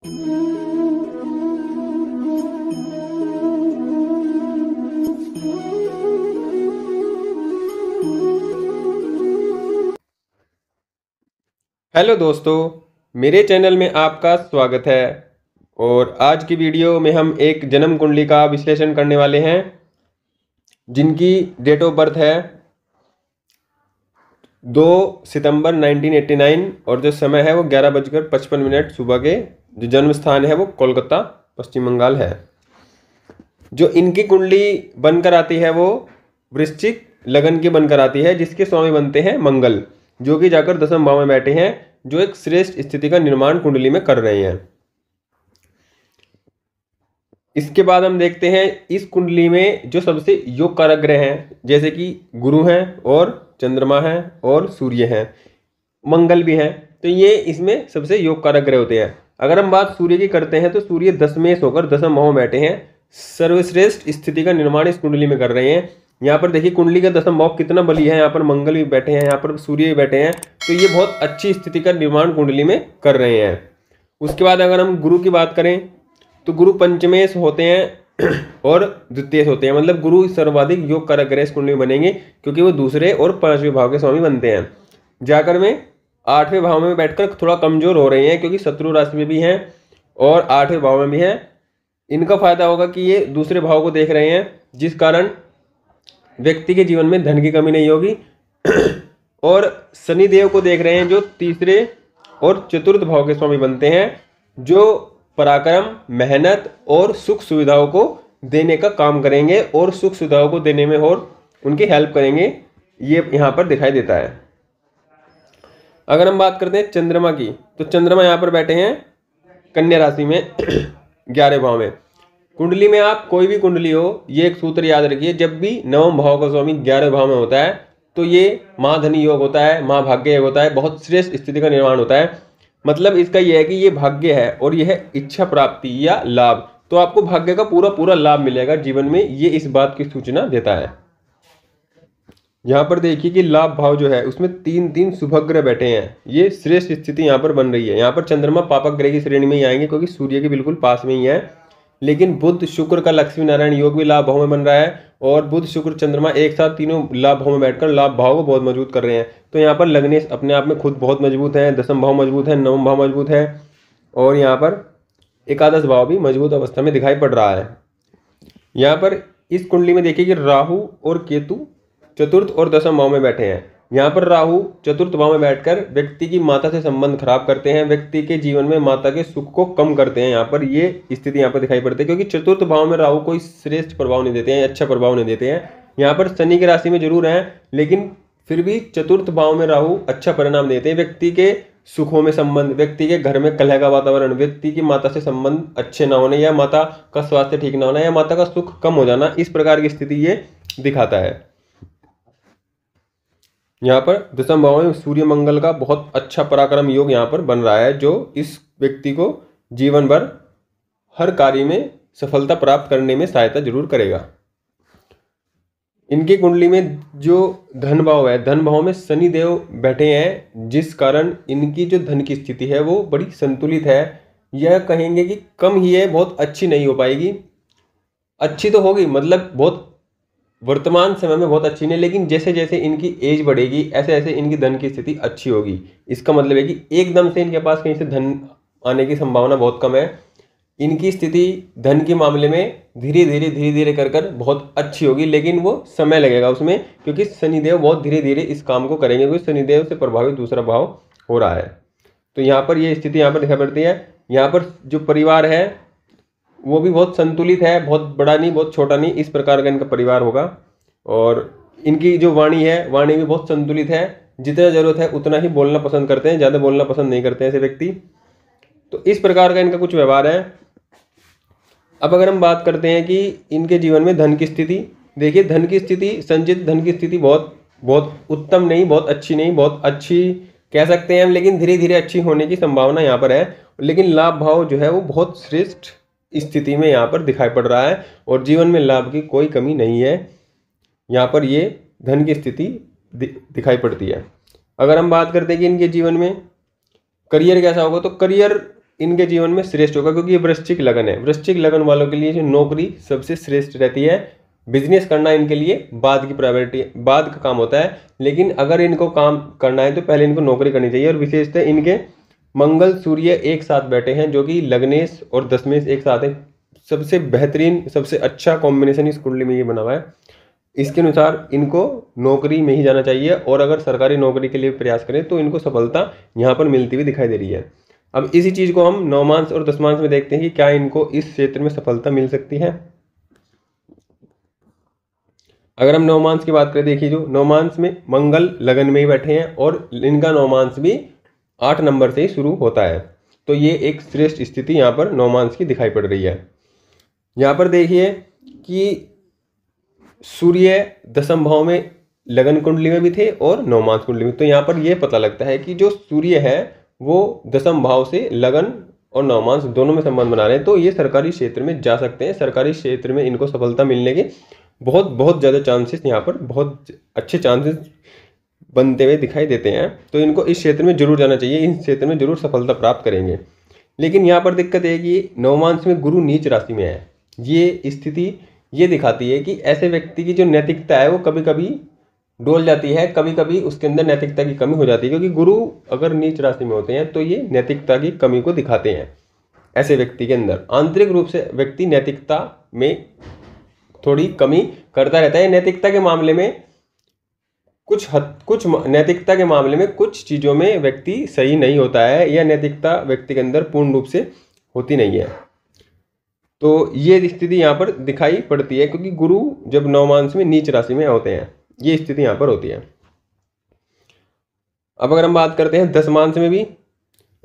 Hello दोस्तों, मेरे channel में आपका स्वागत है। और आज की वीडियो में हम एक जन्म कुंडली का विश्लेषण करने वाले हैं जिनकी डेट ऑफ बर्थ है 2 सितंबर 1989 और जो समय है वो 11:55 सुबह के। जो जन्म स्थान है वो कोलकाता पश्चिम बंगाल है। जो इनकी कुंडली बनकर आती है वो वृश्चिक लगन की बनकर आती है, जिसके स्वामी बनते हैं मंगल, जो कि जाकर दसम भाव में बैठे हैं, जो एक श्रेष्ठ स्थिति का निर्माण कुंडली में कर रहे हैं। इसके बाद हम देखते हैं इस कुंडली में जो सबसे योग कारक ग्रह हैं, जैसे कि गुरु हैं और चंद्रमा हैं और सूर्य हैं, मंगल भी हैं, तो ये इसमें सबसे योग कारक ग्रह होते हैं। अगर हम बात सूर्य की करते हैं तो सूर्य दशमेश होकर दसम भाव में बैठे हैं, सर्वश्रेष्ठ स्थिति का निर्माण इस कुंडली में कर रहे हैं। यहाँ पर देखिए कुंडली का दसम भाव कितना बली है, यहाँ पर मंगल भी बैठे हैं, यहाँ पर सूर्य भी बैठे हैं, तो ये बहुत अच्छी स्थिति का निर्माण कुंडली में कर रहे हैं। उसके बाद अगर हम गुरु की बात करें तो गुरु पंचमेश होते हैं और द्वितीय होते हैं, मतलब गुरु सर्वाधिक योग कारक ग्रह इस कुंडली में बनेंगे, क्योंकि वो दूसरे और पांचवें भाव के स्वामी बनते हैं। जाकर में 8वें भाव में बैठकर थोड़ा कमजोर हो रहे हैं, क्योंकि शत्रु राशि में भी हैं और 8वें भाव में भी हैं। इनका फायदा होगा कि ये दूसरे भाव को देख रहे हैं, जिस कारण व्यक्ति के जीवन में धन की कमी नहीं होगी। और शनि देव को देख रहे हैं, जो तीसरे और चतुर्थ भाव के स्वामी बनते हैं, जो पराक्रम, मेहनत और सुख सुविधाओं को देने का काम करेंगे और सुख सुविधाओं को देने में और उनकी हेल्प करेंगे, ये यहाँ पर दिखाई देता है। अगर हम बात करते हैं चंद्रमा की, तो चंद्रमा यहाँ पर बैठे हैं कन्या राशि में 11वें भाव में। कुंडली में आप कोई भी कुंडली हो, ये एक सूत्र याद रखिए, जब भी नवम भाव का स्वामी 11वें भाव में होता है तो ये महाधनी योग होता है, महाभाग्य योग होता है, बहुत श्रेष्ठ स्थिति का निर्माण होता है। मतलब इसका यह है कि ये भाग्य है और यह है इच्छा प्राप्ति या लाभ, तो आपको भाग्य का पूरा पूरा लाभ मिलेगा जीवन में, ये इस बात की सूचना देता है। यहाँ पर देखिए कि लाभ भाव जो है उसमें 3 शुभ ग्रह बैठे हैं, ये श्रेष्ठ स्थिति यहाँ पर बन रही है। यहाँ पर चंद्रमा पापक ग्रह की श्रेणी में ही आएंगे, क्योंकि सूर्य के बिल्कुल पास में ही है। लेकिन बुध शुक्र का लक्ष्मी नारायण योग भी लाभ भाव में बन रहा है, और बुध शुक्र चंद्रमा एक साथ तीनों लाभ भाव में बैठकर लाभ भाव को बहुत मजबूत कर रहे हैं। तो यहाँ पर लग्नेश अपने आप में खुद बहुत मजबूत है, दसम भाव मजबूत है, नवम भाव मजबूत है, और यहाँ पर एकादश भाव भी मजबूत अवस्था में दिखाई पड़ रहा है। यहाँ पर इस कुंडली में देखिए कि राहु और केतु चतुर्थ और दसम भाव में बैठे हैं। यहाँ पर राहु चतुर्थ भाव में बैठकर व्यक्ति की माता से संबंध खराब करते हैं, व्यक्ति के जीवन में माता के सुख को कम करते हैं। यहाँ पर ये स्थिति यहाँ पर दिखाई पड़ती है, क्योंकि चतुर्थ भाव में राहु कोई श्रेष्ठ प्रभाव नहीं देते हैं, अच्छा प्रभाव नहीं देते हैं। यहाँ पर शनि की राशि में जरूर है, लेकिन फिर भी चतुर्थ भाव में राहु अच्छा परिणाम देते हैं। व्यक्ति के सुखों में संबंध, व्यक्ति के घर में कलह का वातावरण, व्यक्ति की माता से संबंध अच्छे ना होने, या माता का स्वास्थ्य ठीक ना होना, या माता का सुख कम हो जाना, इस प्रकार की स्थिति ये दिखाता है। यहाँ पर दसम भाव में सूर्य मंगल का बहुत अच्छा पराक्रम योग यहाँ पर बन रहा है, जो इस व्यक्ति को जीवन भर हर कार्य में सफलता प्राप्त करने में सहायता जरूर करेगा। इनकी कुंडली में जो धन भाव है, धन भाव में शनि देव बैठे हैं, जिस कारण इनकी जो धन की स्थिति है वो बड़ी संतुलित है। यह कहेंगे कि कम ही है, बहुत अच्छी नहीं हो पाएगी। अच्छी तो होगी, मतलब बहुत वर्तमान समय में बहुत अच्छी नहीं, लेकिन जैसे जैसे इनकी एज बढ़ेगी ऐसे ऐसे इनकी धन की स्थिति अच्छी होगी। इसका मतलब है कि एकदम से इनके पास कहीं से धन आने की संभावना बहुत कम है। इनकी स्थिति धन के मामले में धीरे धीरे कर कर बहुत अच्छी होगी, लेकिन वो समय लगेगा उसमें, क्योंकि शनिदेव बहुत धीरे धीरे इस काम को करेंगे, क्योंकि शनिदेव से प्रभावित दूसरा भाव हो रहा है। तो यहाँ पर ये स्थिति यहाँ पर दिखाई पड़ती है। यहाँ पर जो परिवार है वो भी बहुत संतुलित है, बहुत बड़ा नहीं बहुत छोटा नहीं, इस प्रकार का इनका परिवार होगा। और इनकी जो वाणी है, वाणी भी बहुत संतुलित है, जितना जरूरत है उतना ही बोलना पसंद करते हैं, ज़्यादा बोलना पसंद नहीं करते हैं ऐसे व्यक्ति। तो इस प्रकार का इनका कुछ व्यवहार है। अब अगर हम बात करते हैं कि इनके जीवन में धन की स्थिति, देखिए धन की स्थिति, संचित धन की स्थिति बहुत बहुत उत्तम नहीं, बहुत अच्छी नहीं, बहुत अच्छी कह सकते हैं हम, लेकिन धीरे धीरे अच्छी होने की संभावना यहाँ पर है। लेकिन लाभ भाव जो है वो बहुत श्रेष्ठ स्थिति में यहाँ पर दिखाई पड़ रहा है, और जीवन में लाभ की कोई कमी नहीं है। यहाँ पर ये धन की स्थिति दिखाई पड़ती है। अगर हम बात करते हैं कि इनके जीवन में करियर कैसा होगा, तो करियर इनके जीवन में श्रेष्ठ होगा, क्योंकि ये वृश्चिक लगन है। वृश्चिक लगन वालों के लिए जो नौकरी सबसे श्रेष्ठ रहती है। बिजनेस करना इनके लिए बाद की प्रायोरिटी, बाद का काम होता है, लेकिन अगर इनको काम करना है तो पहले इनको नौकरी करनी चाहिए। और विशेषतः इनके मंगल सूर्य एक साथ बैठे हैं, जो कि लग्नेश और दशमेश एक साथ है। सबसे बेहतरीन, सबसे अच्छा कॉम्बिनेशन इस कुंडली में ये बना हुआ है। इसके अनुसार इनको नौकरी में ही जाना चाहिए, और अगर सरकारी नौकरी के लिए प्रयास करें तो इनको सफलता यहाँ पर मिलती हुई दिखाई दे रही है। अब इसी चीज को हम नवमांश और दशमांश में देखते हैं कि क्या इनको इस क्षेत्र में सफलता मिल सकती है। अगर हम नवमांश की बात करें, देखिए जो नवमांश में मंगल लगन में ही बैठे हैं और इनका नवमांश भी 8 नंबर से ही शुरू होता है, तो ये एक श्रेष्ठ स्थिति यहाँ पर नवमांश की दिखाई पड़ रही है। यहाँ पर देखिए कि सूर्य दशम भाव में लगन कुंडली में भी थे और नवमांश कुंडली में, तो यहाँ पर यह पता लगता है कि जो सूर्य है वो दशम भाव से लगन और नवमांश दोनों में संबंध बना रहे हैं, तो ये सरकारी क्षेत्र में जा सकते हैं। सरकारी क्षेत्र में इनको सफलता मिलने के बहुत ज़्यादा चांसेस, यहाँ पर बहुत अच्छे चांसेस बनते हुए दिखाई देते हैं। तो इनको इस क्षेत्र में जरूर जाना चाहिए, इस क्षेत्र में जरूर सफलता प्राप्त करेंगे। लेकिन यहाँ पर दिक्कत है कि नवमांश में गुरु नीच राशि में है। ये स्थिति ये दिखाती है कि ऐसे व्यक्ति की जो नैतिकता है वो कभी कभी डोल जाती है, कभी कभी उसके अंदर नैतिकता की कमी हो जाती है, क्योंकि गुरु अगर नीच राशि में होते हैं तो ये नैतिकता की कमी को दिखाते हैं। ऐसे व्यक्ति के अंदर आंतरिक रूप से व्यक्ति नैतिकता में थोड़ी कमी करता रहता है। नैतिकता के मामले में कुछ नैतिकता के मामले में कुछ चीज़ों में व्यक्ति सही नहीं होता है, या नैतिकता व्यक्ति के अंदर पूर्ण रूप से होती नहीं है। तो ये स्थिति यहाँ पर दिखाई पड़ती है, क्योंकि गुरु जब नवमांश में नीच राशि में होते हैं, ये स्थिति यहाँ पर होती है। अब अगर हम बात करते हैं दशमांश में भी,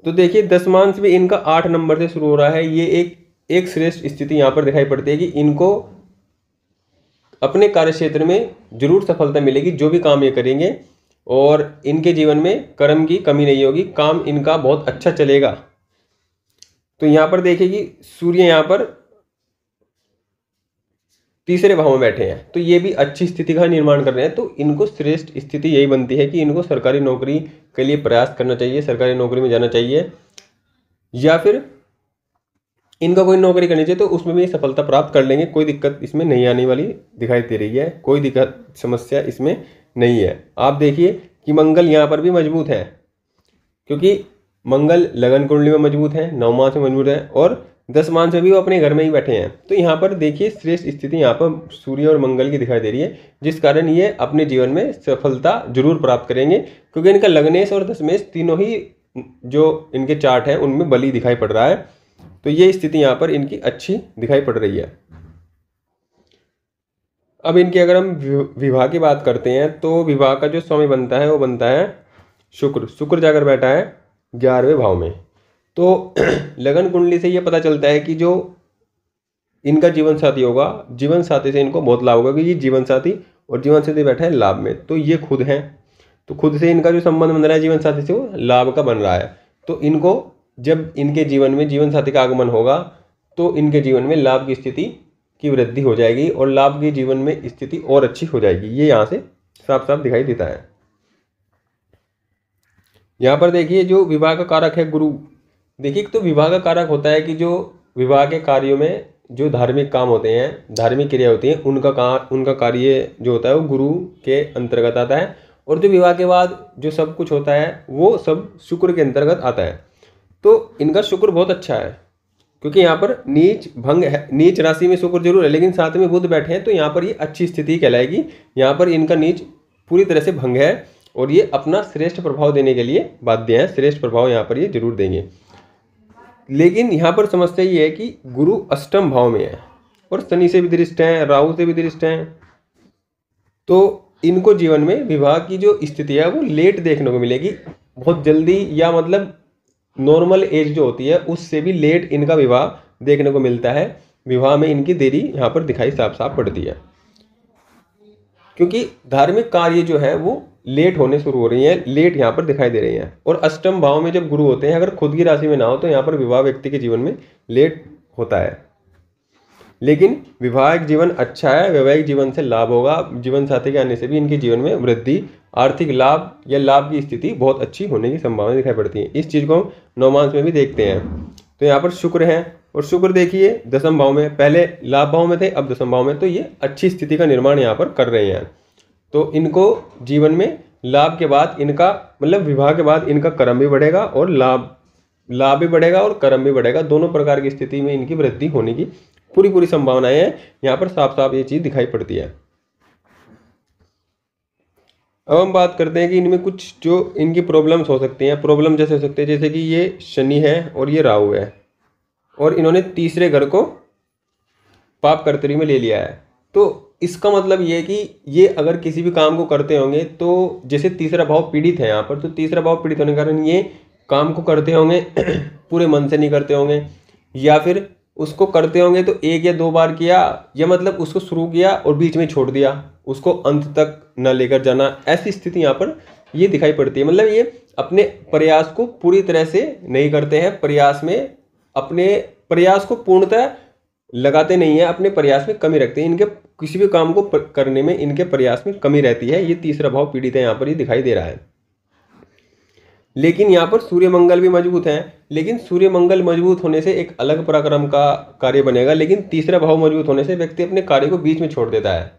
तो देखिए दशमांश में इनका 8 नंबर से शुरू हो रहा है। ये एक श्रेष्ठ स्थिति यहाँ पर दिखाई पड़ती है कि इनको अपने कार्य क्षेत्र में जरूर सफलता मिलेगी, जो भी काम ये करेंगे, और इनके जीवन में कर्म की कमी नहीं होगी, काम इनका बहुत अच्छा चलेगा। तो यहाँ पर देखिए कि सूर्य यहाँ पर तीसरे भाव में बैठे हैं, तो ये भी अच्छी स्थिति का निर्माण कर रहे हैं। तो इनको श्रेष्ठ स्थिति यही बनती है कि इनको सरकारी नौकरी के लिए प्रयास करना चाहिए, सरकारी नौकरी में जाना चाहिए, या फिर इनका कोई नौकरी करनी चाहिए, तो उसमें भी सफलता प्राप्त कर लेंगे। कोई दिक्कत इसमें नहीं आने वाली दिखाई दे रही है, कोई दिक्कत समस्या इसमें नहीं है। आप देखिए कि मंगल यहाँ पर भी मजबूत है, क्योंकि मंगल लगन कुंडली में मजबूत है, नवमांश में मजबूत है, और दशमांश में भी वो अपने घर में ही बैठे हैं। तो यहाँ पर देखिए श्रेष्ठ स्थिति यहाँ पर सूर्य और मंगल की दिखाई दे रही है, जिस कारण ये अपने जीवन में सफलता जरूर प्राप्त करेंगे, क्योंकि इनका लग्नेश और दशमेश तीनों ही जो इनके चार्ट हैं उनमें बली दिखाई पड़ रहा है। तो ये स्थिति यहाँ पर इनकी अच्छी दिखाई पड़ रही है। अब इनकी अगर हम विवाह की बात करते हैं, तो विवाह का जो समय बनता है वो बनता है शुक्र। शुक्र जाकर बैठा है 11वें भाव में। तो लगन कुंडली से ये पता चलता है कि जो इनका जीवन साथी होगा, जीवन साथी से इनको बहुत लाभ होगा, क्योंकि जीवन साथी और जीवन साथी बैठा है लाभ में, तो ये खुद हैं। तो खुद से इनका जो संबंध बन रहा है जीवन साथी से वो लाभ का बन रहा है। तो इनको जब इनके जीवन में जीवन साथी का आगमन होगा तो इनके जीवन में लाभ की स्थिति की वृद्धि हो जाएगी, और लाभ की जीवन में स्थिति और अच्छी हो जाएगी। ये यहाँ से साफ साफ दिखाई देता है। यहाँ पर देखिए जो विवाह का कारक है गुरु। देखिए तो विवाह का कारक होता है कि जो विवाह के कार्यों में जो धार्मिक काम होते हैं, धार्मिक क्रिया होती है, उनका कार्य जो होता है वो गुरु के अंतर्गत आता है। और जो विवाह के बाद जो सब कुछ होता है वो सब शुक्र के अंतर्गत आता है। तो इनका शुक्र बहुत अच्छा है, क्योंकि यहाँ पर नीच भंग है, नीच राशि में शुक्र जरूर है, लेकिन साथ में बुध बैठे हैं, तो यहाँ पर ये अच्छी स्थिति कहलाएगी। यहाँ पर इनका नीच पूरी तरह से भंग है, और ये अपना श्रेष्ठ प्रभाव देने के लिए बाध्य हैं। श्रेष्ठ प्रभाव यहाँ पर ये जरूर देंगे। लेकिन यहाँ पर समस्या ये है कि गुरु अष्टम भाव में है, और शनि से भी दृष्ट हैं, राहु से भी दृष्ट हैं। तो इनको जीवन में विवाह की जो स्थिति है वो लेट देखने को मिलेगी, बहुत जल्दी, या मतलब नॉर्मल एज जो होती है उससे भी लेट इनका विवाह देखने को मिलता है। विवाह में इनकी देरी यहाँ पर दिखाई साफ साफ पड़ती है, क्योंकि धार्मिक कार्य जो है वो लेट होने शुरू हो रही हैं, लेट यहाँ पर दिखाई दे रही हैं। और अष्टम भाव में जब गुरु होते हैं, अगर खुद की राशि में ना हो, तो यहाँ पर विवाह व्यक्ति के जीवन में लेट होता है। लेकिन वैवाहिक जीवन अच्छा है, वैवाहिक जीवन से लाभ होगा, जीवन साथी के आने से भी इनके जीवन में वृद्धि, आर्थिक लाभ या लाभ की स्थिति बहुत अच्छी होने की संभावना दिखाई पड़ती है। इस चीज़ को हम नवमांश में भी देखते हैं। तो यहाँ पर शुक्र है, और शुक्र देखिए दसम भाव में, पहले लाभ भाव में थे अब दसम भाव में, तो ये अच्छी स्थिति का निर्माण यहाँ पर कर रहे हैं। तो इनको जीवन में लाभ के बाद इनका मतलब विवाह के बाद इनका कर्म भी बढ़ेगा और लाभ भी बढ़ेगा और कर्म भी बढ़ेगा, दोनों प्रकार की स्थिति में इनकी वृद्धि होने की पूरी संभावनाएं हैं। यहाँ पर साफ साफ ये चीज दिखाई पड़ती है। अब हम बात करते हैं कि इनमें कुछ जो इनकी प्रॉब्लम्स हो सकती हैं। प्रॉब्लम जैसे हो सकते हैं जैसे कि ये शनि है और ये राहु है और इन्होंने तीसरे घर को पाप कर्तरी में ले लिया है। तो इसका मतलब ये है कि ये अगर किसी भी काम को करते होंगे तो जैसे तीसरा भाव पीड़ित है यहाँ पर, तो तीसरा भाव पीड़ित होने के कारण ये काम को करते होंगे पूरे मन से नहीं करते होंगे, या फिर उसको करते होंगे तो एक या दो बार किया, या मतलब उसको शुरू किया और बीच में छोड़ दिया, उसको अंत तक न लेकर जाना, ऐसी स्थिति यहाँ पर ये दिखाई पड़ती है। मतलब ये अपने प्रयास को पूरी तरह से नहीं करते हैं, प्रयास में अपने प्रयास को पूर्णतः लगाते नहीं है, अपने प्रयास में कमी रखते हैं। इनके किसी भी काम को करने में इनके प्रयास में कमी रहती है। ये तीसरा भाव पीड़ित है यहाँ पर, ये दिखाई दे रहा है। लेकिन यहाँ पर सूर्य मंगल भी मजबूत हैं, लेकिन सूर्य मंगल मजबूत होने से एक अलग पराक्रम का कार्य बनेगा, लेकिन तीसरा भाव मजबूत होने से व्यक्ति अपने कार्य को बीच में छोड़ देता है।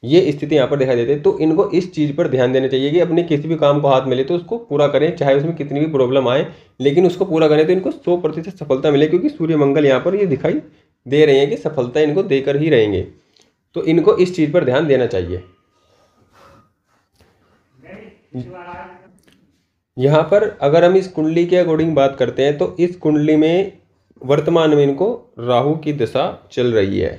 ये स्थिति यहाँ पर दिखाई देती है। तो इनको इस चीज़ पर ध्यान देना चाहिए कि अपने किसी भी काम को हाथ मिले तो उसको पूरा करें, चाहे उसमें कितनी भी प्रॉब्लम आए, लेकिन उसको पूरा करें तो इनको 100% सफलता मिले, क्योंकि सूर्य मंगल यहाँ पर ये दिखाई दे रहे हैं कि सफलता इनको देकर ही रहेंगे। तो इनको इस चीज़ पर ध्यान देना चाहिए। यहाँ पर अगर हम इस कुंडली के अकॉर्डिंग बात करते हैं तो इस कुंडली में वर्तमान में इनको राहु की दशा चल रही है।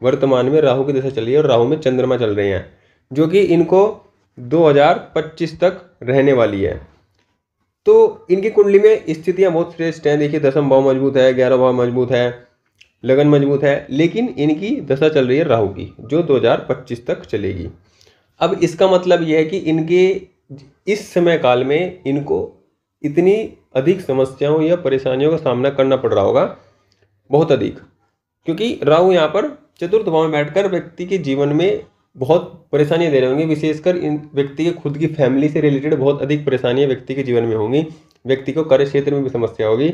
वर्तमान में राहु की दशा चल रही है और राहु में चंद्रमा चल रहे हैं, जो कि इनको 2025 तक रहने वाली है। तो इनकी कुंडली में स्थितियां बहुत श्रेष्ठ हैं। देखिए 10वां भाव मजबूत है, 11वां भाव मजबूत है, लगन मजबूत है, लेकिन इनकी दशा चल रही है राहु की, जो 2025 तक चलेगी। अब इसका मतलब यह है कि इनके इस समय काल में इनको इतनी अधिक समस्याओं या परेशानियों का सामना करना पड़ रहा होगा, बहुत अधिक, क्योंकि राहु यहाँ पर चतुर्थ भाव में बैठकर व्यक्ति के जीवन में बहुत परेशानियां दे रहे होंगे। विशेषकर इन व्यक्ति के खुद की फैमिली से रिलेटेड बहुत अधिक परेशानियां व्यक्ति के जीवन में होंगी। व्यक्ति को कार्य क्षेत्र में भी समस्या होगी,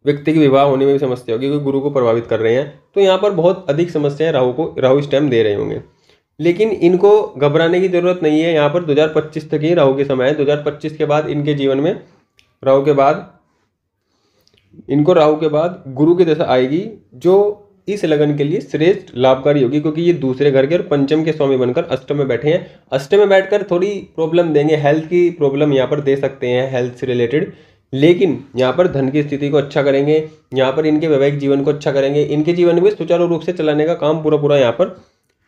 व्यक्ति के विवाह होने में भी समस्या होगी, क्योंकि गुरु को प्रभावित कर रहे हैं। तो यहाँ पर बहुत अधिक समस्याएं राहु इस टाइम दे रहे होंगे, लेकिन इनको घबराने की जरूरत नहीं है। यहाँ पर 2025 तक ही राहु के समय है। 2025 के बाद इनके जीवन में राहु के बाद गुरु की दशा आएगी, जो इस लगन के लिए श्रेष्ठ लाभकारी होगी, क्योंकि ये दूसरे घर के और पंचम के स्वामी बनकर अष्टम में बैठे हैं। अष्टम में बैठकर थोड़ी प्रॉब्लम देंगे, हेल्थ की प्रॉब्लम यहाँ पर दे सकते हैं, हेल्थ से रिलेटेड, लेकिन यहाँ पर धन की स्थिति को अच्छा करेंगे, यहाँ पर इनके वैवाहिक जीवन को अच्छा करेंगे, इनके जीवन में सुचारू रूप से चलाने का काम पूरा यहाँ पर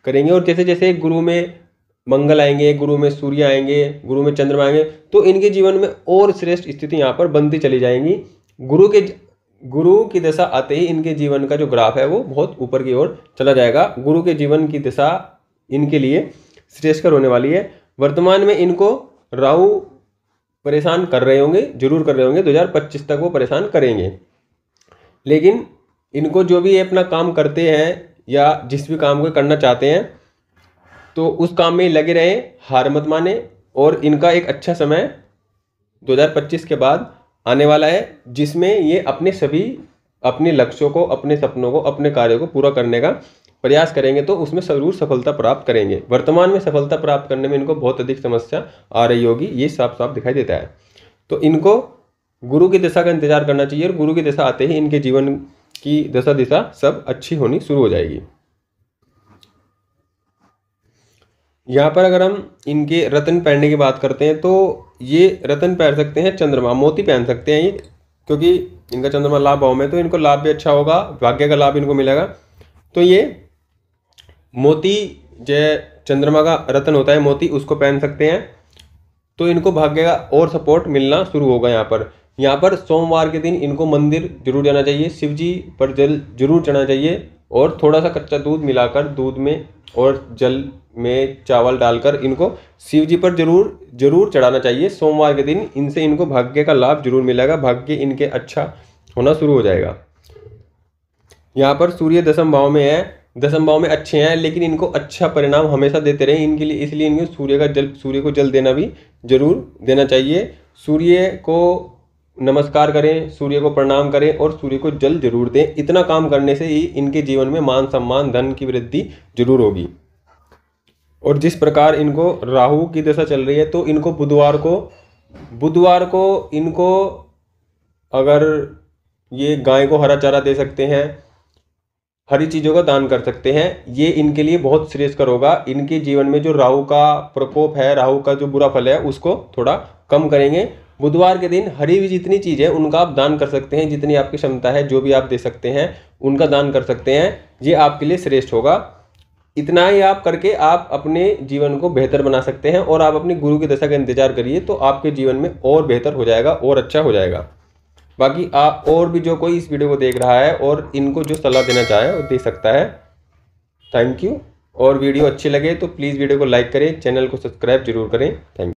करेंगे। और जैसे जैसे गुरु में मंगल आएंगे, गुरु में सूर्य आएंगे, गुरु में चंद्रमा आएंगे, तो इनके जीवन में और श्रेष्ठ स्थिति यहाँ पर बनती चली जाएंगी। गुरु की दशा आते ही इनके जीवन का जो ग्राफ है वो बहुत ऊपर की ओर चला जाएगा। गुरु के जीवन की दशा इनके लिए श्रेष्ठकर होने वाली है। वर्तमान में इनको राहु परेशान कर रहे होंगे, जरूर कर रहे होंगे, 2025 तक वो परेशान करेंगे। लेकिन इनको जो भी अपना काम करते हैं या जिस भी काम को करना चाहते हैं तो उस काम में लगे रहें, हार मत माने। और इनका एक अच्छा समय 2025 के बाद आने वाला है, जिसमें ये अपने लक्ष्यों को, अपने सपनों को, अपने कार्यों को पूरा करने का प्रयास करेंगे, तो उसमें जरूर सफलता प्राप्त करेंगे। वर्तमान में सफलता प्राप्त करने में इनको बहुत अधिक समस्या आ रही होगी, ये साफ साफ दिखाई देता है। तो इनको गुरु की दशा का इंतजार करना चाहिए, और गुरु की दशा आते ही इनके जीवन की दशा दिशा सब अच्छी होनी शुरू हो जाएगी। यहाँ पर अगर हम इनके रत्न पहनने की बात करते हैं तो ये रत्न पहन सकते हैं, चंद्रमा मोती पहन सकते हैं ये, क्योंकि इनका चंद्रमा लाभ भाव में, तो इनको लाभ भी अच्छा होगा, भाग्य का लाभ इनको मिलेगा। तो ये मोती जो चंद्रमा का रत्न होता है मोती, उसको पहन सकते हैं, तो इनको भाग्य का और सपोर्ट मिलना शुरू होगा। यहाँ पर सोमवार के दिन इनको मंदिर जरूर जाना चाहिए, शिव जी पर जल जरूर चढ़ाना चाहिए, और थोड़ा सा कच्चा दूध मिलाकर दूध में और जल में चावल डालकर इनको शिव जी पर जरूर चढ़ाना चाहिए सोमवार के दिन। इनसे इनको भाग्य का लाभ जरूर मिलेगा, भाग्य इनके अच्छा होना शुरू हो जाएगा। यहाँ पर सूर्य दशम भाव में है, दशम भाव में अच्छे हैं, लेकिन इनको अच्छा परिणाम हमेशा देते रहे इनके लिए, इसलिए इनको सूर्य को जल देना भी जरूर देना चाहिए। सूर्य को नमस्कार करें, सूर्य को प्रणाम करें और सूर्य को जल जरूर दें। इतना काम करने से ही इनके जीवन में मान सम्मान धन की वृद्धि जरूर होगी। और जिस प्रकार इनको राहु की दशा चल रही है, तो इनको बुधवार को इनको अगर ये गाय को हरा चारा दे सकते हैं, हरी चीज़ों का दान कर सकते हैं, ये इनके लिए बहुत श्रेयस्कर होगा। इनके जीवन में जो राहु का प्रकोप है, राहु का जो बुरा फल है, उसको थोड़ा कम करेंगे। बुधवार के दिन हरी हुई जितनी चीज़ है उनका आप दान कर सकते हैं, जितनी आपकी क्षमता है, जो भी आप दे सकते हैं उनका दान कर सकते हैं, ये आपके लिए श्रेष्ठ होगा। इतना ही आप करके आप अपने जीवन को बेहतर बना सकते हैं और आप अपनी गुरु की दशा का इंतजार करिए, तो आपके जीवन में और बेहतर हो जाएगा और अच्छा हो जाएगा। बाकी आप और भी जो कोई इस वीडियो को देख रहा है और इनको जो सलाह देना चाहे वो दे सकता है। Thank you. और वीडियो अच्छी लगे तो प्लीज़ वीडियो को लाइक करें, चैनल को सब्सक्राइब जरूर करें। Thank you.